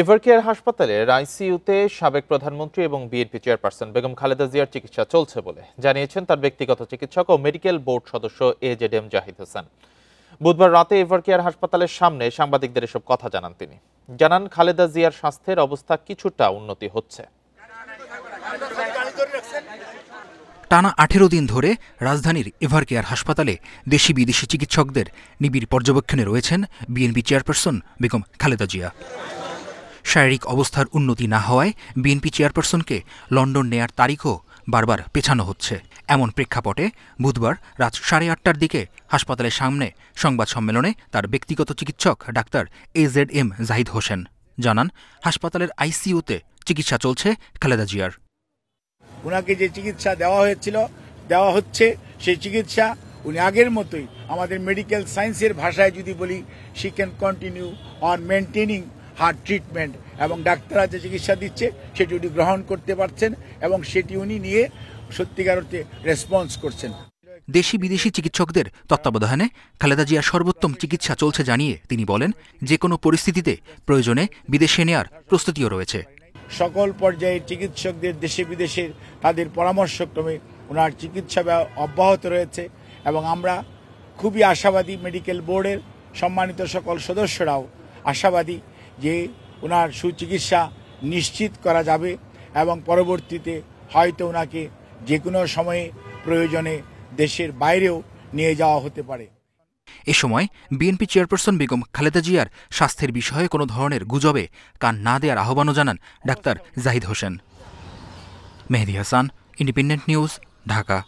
এভারকেয়ার হাসপাতালের আইসিইউতে সাবেক প্রধানমন্ত্রী এবং বিএনপি চেয়ারপারসন বেগম খালেদা জিয়ার চিকিৎসা চলছে বলে জানিয়েছেন তার ব্যক্তিগত চিকিৎসক ও মেডিকেল বোর্ড সদস্য এজেডএম জাহিদ হোসেন। বুধবার রাতে এভারকেয়ার হাসপাতালের সামনে সাংবাদিকদের এসব কথা জানান তিনি। জানান, খালেদা জিয়ার স্বাস্থ্যের অবস্থা কিছুটা উন্নতি হচ্ছে। টানা 18 দিন ধরে রাজধানীর এভারকেয়ার হাসপাতালে দেশি বিদেশি চিকিৎসকদের নিবিড় পর্যবেক্ষণে রয়েছেন বিএনপি চেয়ারপারসন বেগম খালেদা জিয়া। শারীরিক অবস্থার উন্নতি না হওয়ায় বিএনপি চেয়ারপারসনকে লন্ডন নেয়ার তারিখও বারবার পেছানো হচ্ছে। এমন প্রেক্ষাপটে বুধবার রাত 8:30টার দিকে হাসপাতালের সামনে সংবাদ সম্মেলনে তার ব্যক্তিগত চিকিৎসক ডাক্তার এজেডএম জাহিদ হোসেন জানান, হাসপাতালের আইসিইউতে চিকিৎসা চলছে খালেদা জিয়ার। ওনাকে যে চিকিৎসা দেওয়া হচ্ছে সেই চিকিৎসা উনি আগের মতোই, আমাদের মেডিকেল সায়েন্সের ভাষায় যদি বলি, she can continue on maintaining her treatment, এবং ডাক্তাররা যে চিকিৎসা দিচ্ছে সেটি উনি গ্রহণ করতে পারছেন এবং সেটি উনি নিয়ে সত্যিকার অর্থে রেসপন্স করছেন। দেশি বিদেশি চিকিৎসকদের তত্ত্বাবধানে খালেদা জিয়ার সর্বোত্তম চিকিৎসা চলছে জানিয়ে তিনি বলেন, যে কোনো পরিস্থিতিতে প্রয়োজনে বিদেশে নেয়ার প্রস্তুতিও রয়েছে। সকল পর্যায়ের চিকিৎসকদের দেশে বিদেশের তাদের পরামর্শক্রমে ওনার চিকিৎসা অব্যাহত রয়েছে এবং আমরা খুবই আশাবাদী, মেডিকেল বোর্ডের সম্মানিত সকল সদস্যরাও আশাবাদী যে ওনার সুচিকিৎসা নিশ্চিত করা যাবে এবং পরবর্তীতে হয়তো ওনাকে যে কোনো সময়ে প্রয়োজনে দেশের বাইরেও নিয়ে যাওয়া হতে পারে। এ সময় বিএনপি চেয়ারপারসন বেগম খালেদা জিয়ার স্বাস্থ্যের বিষয়ে কোনো ধরনের গুজবে কান না দেওয়ার আহ্বানও জানান ডাক্তার জাহিদ হোসেন। মেহেদী হাসান, ইন্ডিপেন্ডেন্ট নিউজ, ঢাকা।